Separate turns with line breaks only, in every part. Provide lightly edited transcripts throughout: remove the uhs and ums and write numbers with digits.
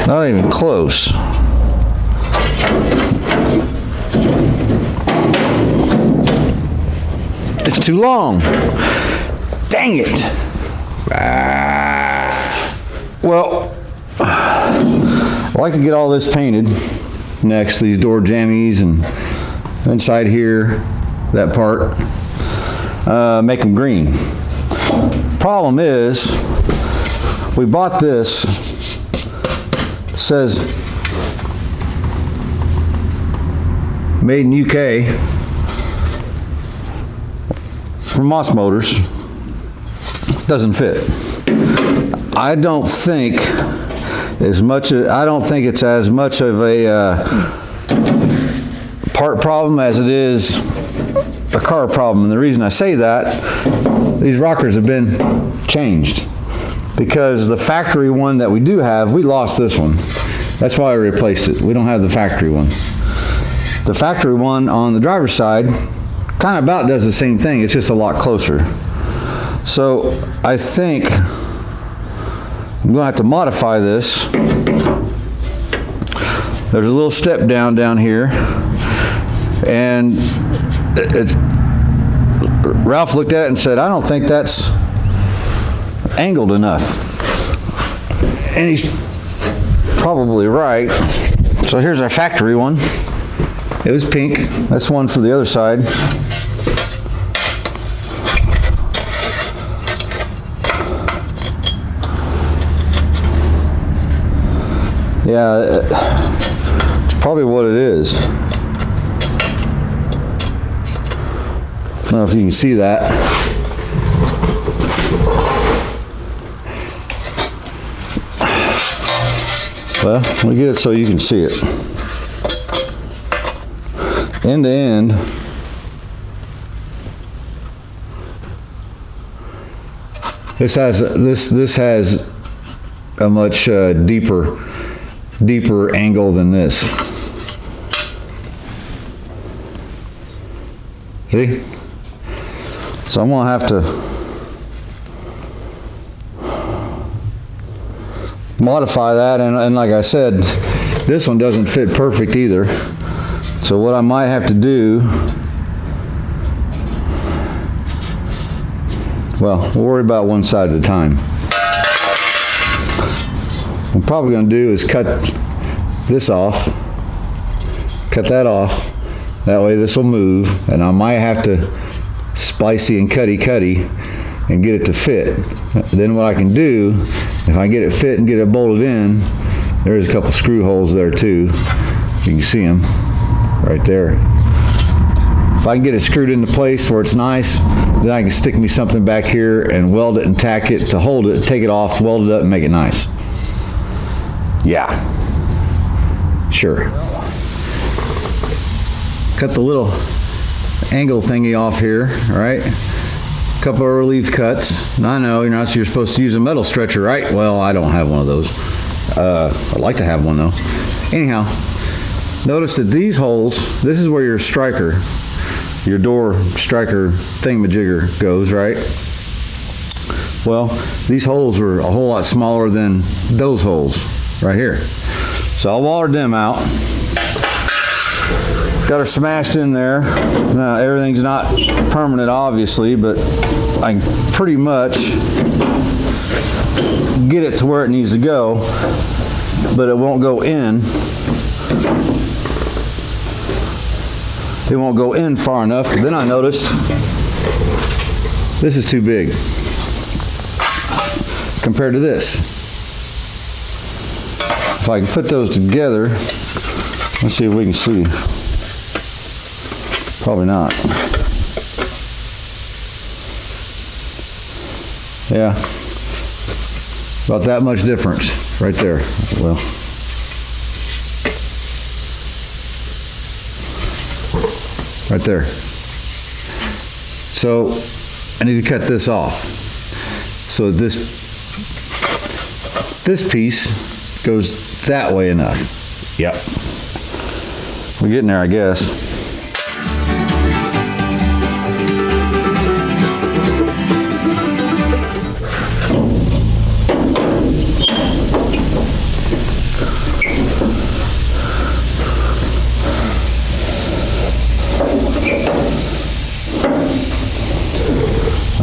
Not even close. It's too long. Dang it. Well, I like to get all this painted next, these door jammies and inside here, that part, make them green. Problem is, we bought this, it says made in UK from Moss Motors. Doesn't fit. I don't think it's as much of a part problem as it is a car problem. And the reason I say that, these rockers have been changed because the factory one that we do have, we lost this one. That's why I replaced it. We don't have the factory one. The factory one on the driver's side kind of about does the same thing. It's just a lot closer. So I think I'm going to have to modify this. There's a little step down here, and Ralph looked at it and said, I don't think that's angled enough. And he's probably right. So here's our factory one. It was pink. That's one for the other side. Yeah, it's probably what it is. I don't know if you can see that. Well, let me get it so you can see it. End to end, this has a much deeper angle than this. See? So I'm gonna have to modify that, and like I said, this one doesn't fit perfect either. So what I might have to do, well, we'll worry about one side at a time. What I'm probably going to do is cut this off, cut that off. That way this will move, and I might have to splicey and cutty and get it to fit. Then what I can do, if I get it fit and get it bolted in, there's a couple screw holes there too. You can see them right there. If I can get it screwed into place where it's nice, then I can stick me something back here and weld it and tack it to hold it, take it off, weld it up and make it nice. Yeah, sure. Cut the little angle thingy off here, right? Couple of relief cuts. I know you're supposed to use a metal stretcher, right? Well, I don't have one of those. I'd like to have one though. Anyhow, notice that these holes, this is where your striker, your door striker thingamajigger goes, right? Well, these holes were a whole lot smaller than those holes right here. So I watered them out. Got her smashed in there. Now everything's not permanent obviously, but I can pretty much get it to where it needs to go, but it won't go in. It won't go in far enough. Then I noticed this is too big compared to this. If I can put those together, let's see if we can see. Probably not. Yeah, about that much difference right there. Well, right there. So I need to cut this off. So this piece goes that way enough. Yep. We're getting there, I guess.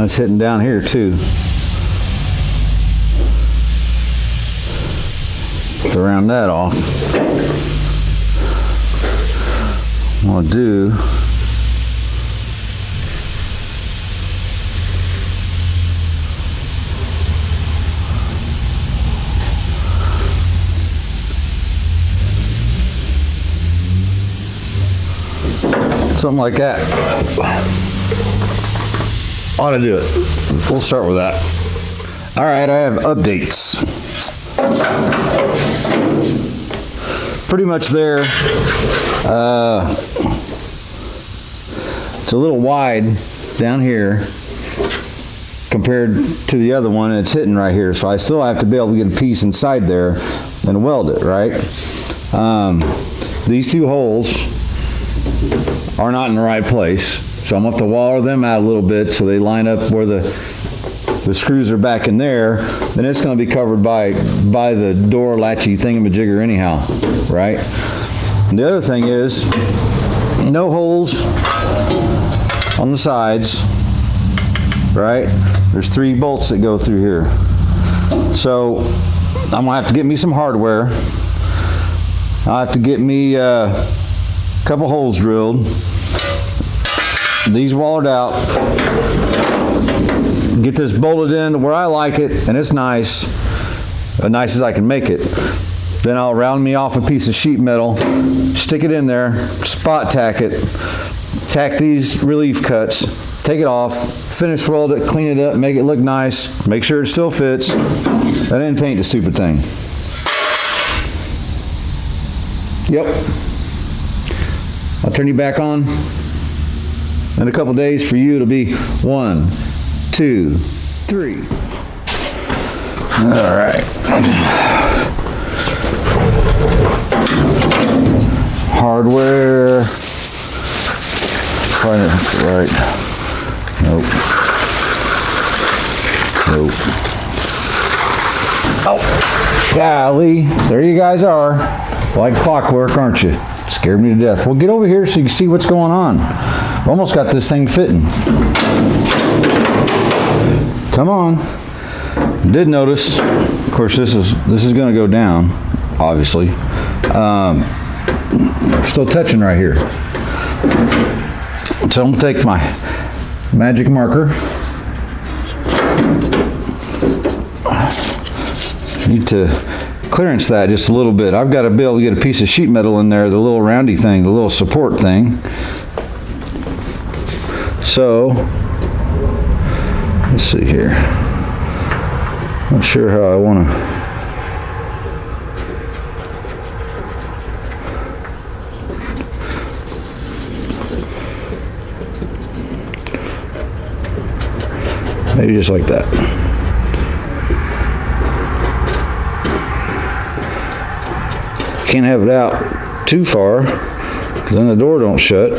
It's hitting down here too. To round that off, what I'll do something like that. Ought to do it. We'll start with that. All right, I have updates. Pretty much there. It's a little wide down here compared to the other one, and it's hitting right here. So I still have to be able to get a piece inside there and weld it, right? These two holes are not in the right place. So I'm going to have to wall them out a little bit so they line up where the screws are back in there. Then it's going to be covered by the door latchy thingamajigger anyhow, right? And the other thing is, no holes on the sides, right? There's 3 bolts that go through here. So I'm going to have to get me some hardware. I'll have to get me a couple holes drilled. These wallered out, get this bolted in where I like it, and it's nice, as nice as I can make it. Then I'll round me off a piece of sheet metal, stick it in there, spot tack it, tack these relief cuts, take it off, finish weld it, clean it up, make it look nice, make sure it still fits, and then paint the stupid thing. Yep. I'll turn you back on. In a couple days for you, it'll be 1, 2, 3. All right. Hardware. Find it right. Nope. Nope. Oh, golly. There you guys are. Like clockwork, aren't you? Scared me to death. Well, get over here so you can see what's going on. Almost got this thing fitting. Come on. Did notice, of course, this is going to go down, obviously. We're still touching right here. So I'm going to take my magic marker. Need to clearance that just a little bit. I've got to be able to get a piece of sheet metal in there, the little roundy thing, the little support thing. So, let's see here. Not sure how I want to. Maybe just like that. Can't have it out too far, because then the door don't shut.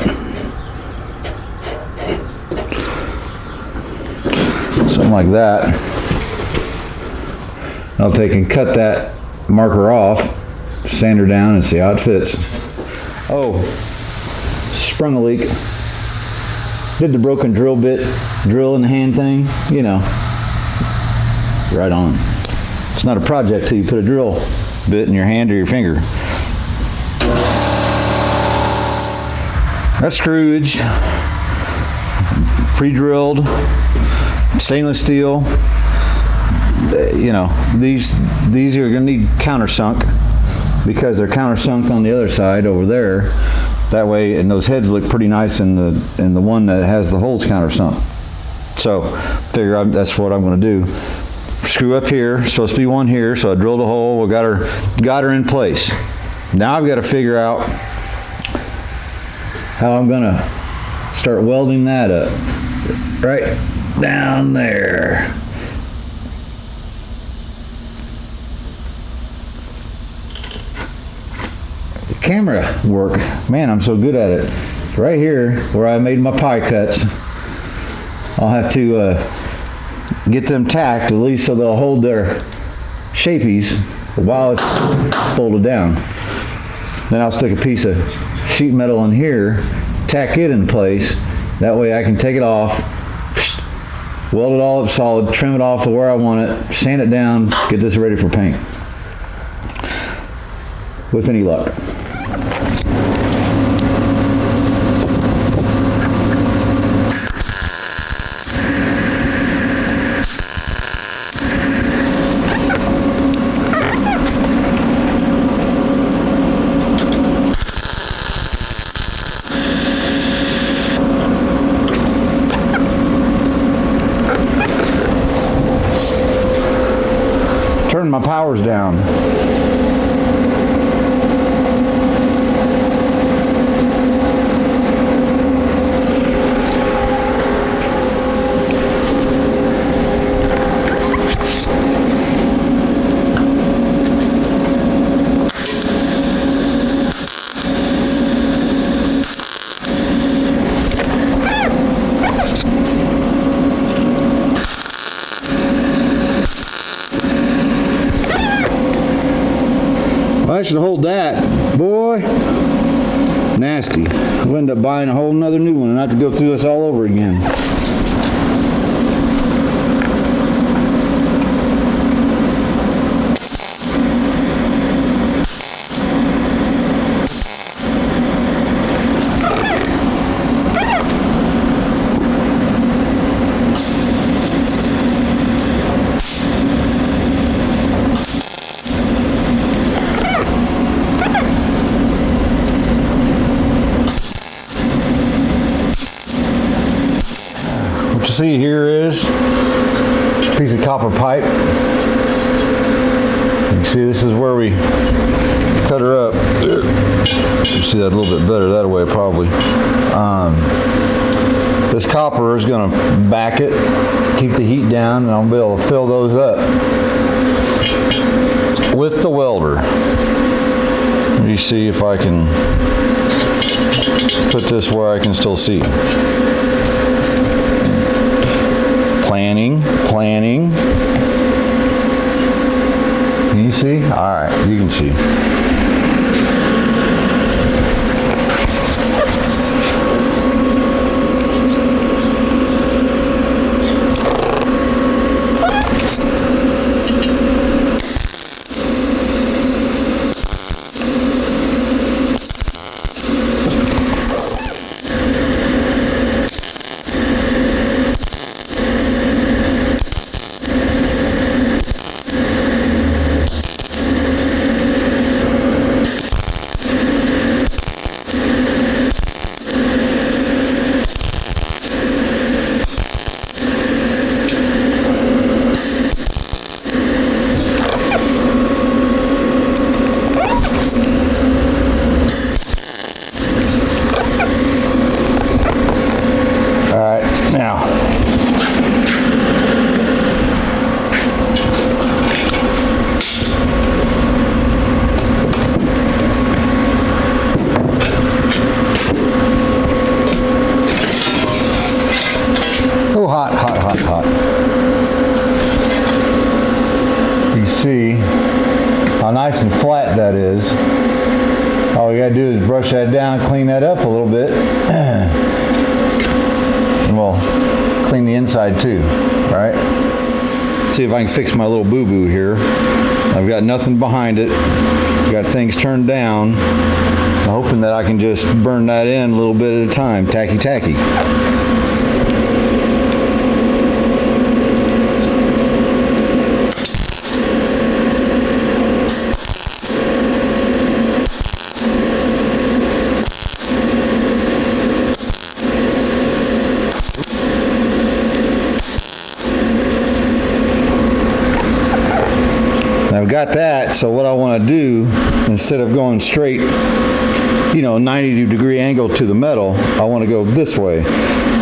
Something like that. I'll take and cut that marker off, sand her down, and see how it fits. Oh, sprung a leak. Did the broken drill in the hand thing, you know. Right on. It's not a project till you put a drill bit in your hand or your finger. That's screwage, pre-drilled, stainless steel. You know, these are going to need countersunk because they're countersunk on the other side over there. That way, and those heads look pretty nice in the one that has the holes countersunk. So, figure that's what I'm going to do. Screw up here, supposed to be one here, so I drilled a hole. We got her in place. Now I've got to figure out how I'm going to start welding that up. Right? down there. Camera work, man, I'm so good at it. Right here where I made my pie cuts, I'll have to get them tacked at least so they'll hold their shapies while it's folded down. Then I'll stick a piece of sheet metal in here, tack it in place, that way I can take it off, weld it all up solid, trim it off to where I want it, sand it down, get this ready for paint with any luck. Turn my powers down. I should hold that, boy. Nasty. We'll end up buying a whole nother new one and have to go through this all over again. See here is a piece of copper pipe. You can see this is where we cut her up. There. You see that a little bit better that way probably. This copper is going to back it, keep the heat down, and I'll be able to fill those up with the welder. Let me see if I can put this where I can still see. Planning. Can you see? All right, you can see. Hot. You see how nice and flat that is. All we gotta do is brush that down, clean that up a little bit, and we'll clean the inside too, all right? See if I can fix my little boo-boo here. I've got nothing behind it. Got things turned down. I'm hoping that I can just burn that in a little bit at a time, tacky. I've got that, so what I want to do, instead of going straight you know, 90-degree angle to the metal, I want to go this way.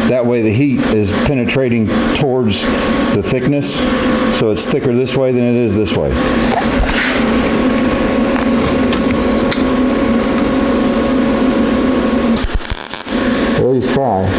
That way the heat is penetrating towards the thickness, so it's thicker this way than it is this way. At least try.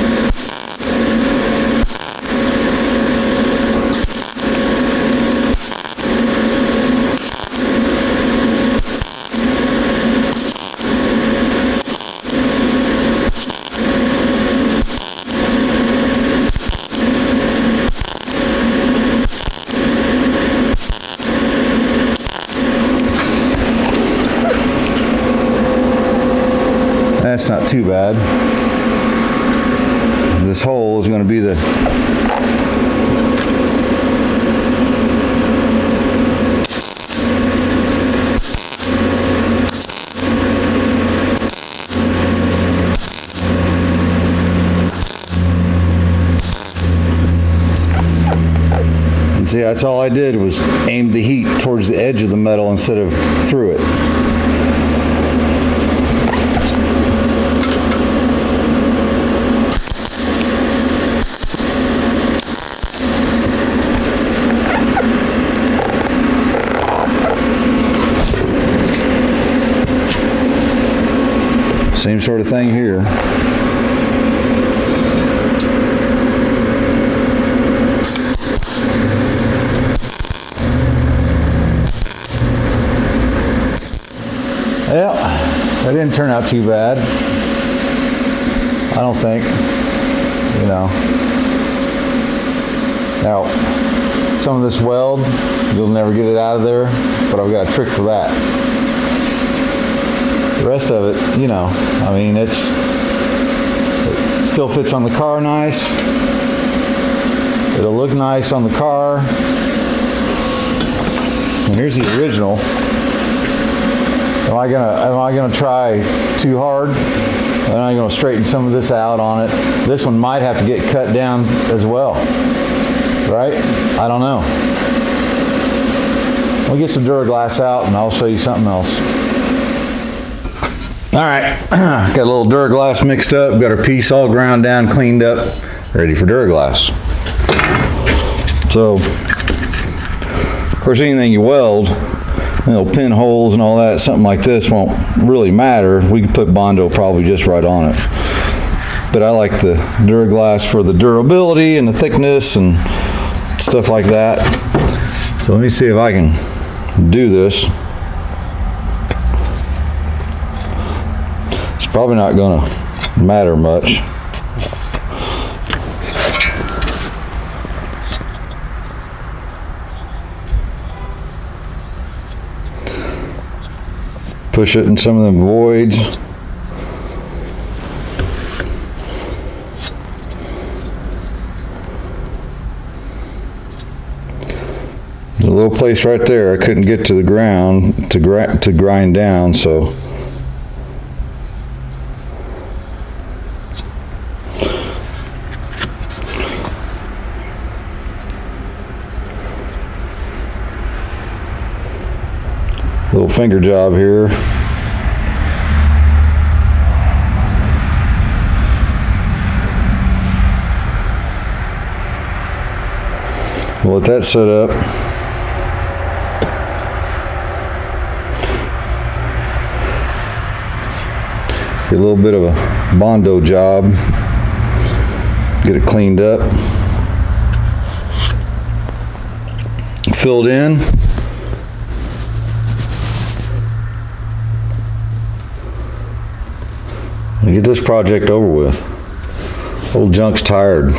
That's not too bad. This hole is going to be the and see, that's all I did was aim the heat towards the edge of the metal instead of through it. Same sort of thing here. Yeah, that didn't turn out too bad. I don't think, you know. Now, some of this weld, you'll never get it out of there, but I've got a trick for that. The rest of it, you know, I mean, it still fits on the car nice. It'll look nice on the car. And here's the original. Am I gonna try too hard? Am I gonna straighten some of this out on it? This one might have to get cut down as well, right? I don't know. We'll get some Duraglass out and I'll show you something else. All right, got a little Duraglass mixed up, got our piece all ground down, cleaned up, ready for Duraglass. So, of course, anything you weld, you know, pinholes and all that, something like this won't really matter. We could put Bondo probably just right on it. But I like the Duraglass for the durability and the thickness and stuff like that. So let me see if I can do this. Probably not going to matter much. Push it in some of them voids. The little place right there, I couldn't get to the ground to grind down, so little finger job here. We'll let that set up. Get a little bit of a Bondo job. Get it cleaned up. Filled in. And get this project over with. Old junk's tired.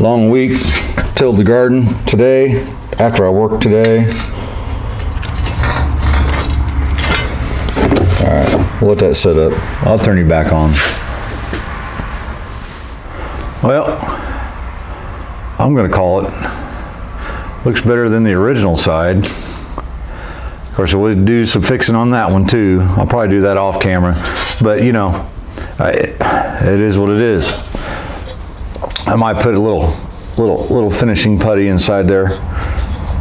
Long week. Tilled the garden today, after I worked today. All right, we'll let that set up. I'll turn you back on. Well, I'm gonna call it. Looks better than the original side. Of course, we'll do some fixing on that one too. I'll probably do that off camera, but you know, it is what it is. I might put a little finishing putty inside there.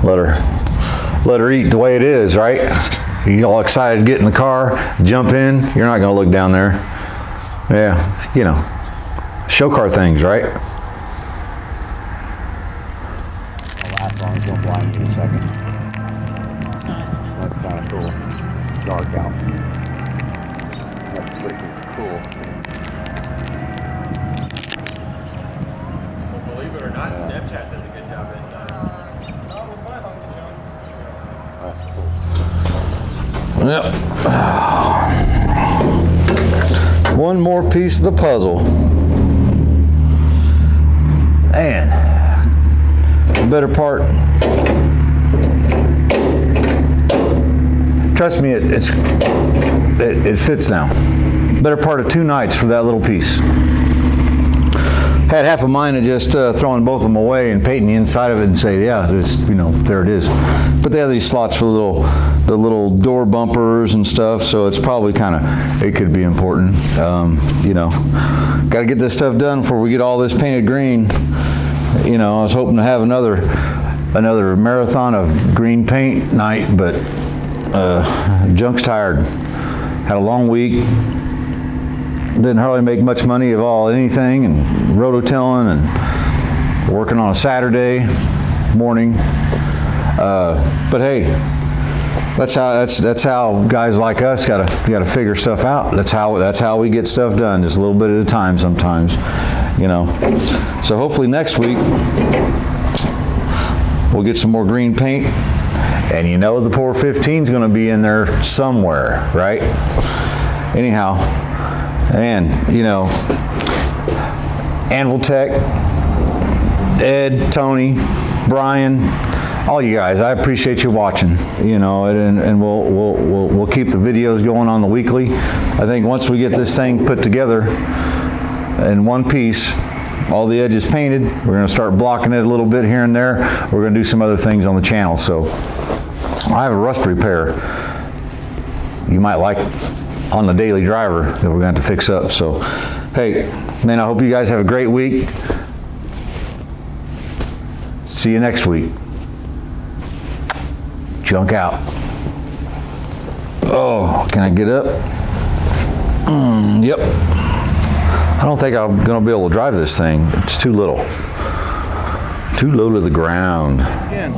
Let her eat the way it is, right? You all excited to get in the car, jump in, you're not gonna look down there. Yeah, you know, show car things, right?
The last one is going blind for a second. That's kind of cool. It's dark out. That's pretty cool.
Well, believe it or not, Snapchat does a good job at
That's cool.
Yep. One more piece of the puzzle. And the better part, trust me, it fits now. Better part of 2 nights for that little piece. Had half of mine of just throwing both of them away and painting the inside of it and say, yeah, there's, you know, there it is. But they have these slots for the little door bumpers and stuff, so it's probably kind of, it could be important. You know, got to get this stuff done before we get all this painted green. You know, I was hoping to have another marathon of green paint night, but junk's tired. Had a long week. Didn't hardly make much money of anything, and rototilling and working on a Saturday morning. But hey, that's how guys like us gotta figure stuff out. That's how we get stuff done, just a little bit at a time sometimes, you know. So hopefully next week we'll get some more green paint, and you know the pour 15 is going to be in there somewhere, right? Anyhow, and you know, Anvil Tech, Ed, Tony, Brian, all you guys, I appreciate you watching, you know, and we'll keep the videos going on the weekly. I think once we get this thing put together in one piece, all the edges painted, we're going to start blocking it a little bit here and there. We're going to do some other things on the channel. So I have a rust repair you might like on the daily driver that we're going to have to fix up. So hey, man, I hope you guys have a great week. See you next week. Junk out. Oh, can I get up? Yep. I don't think I'm going to be able to drive this thing. It's too little. Too low to the ground.
Again.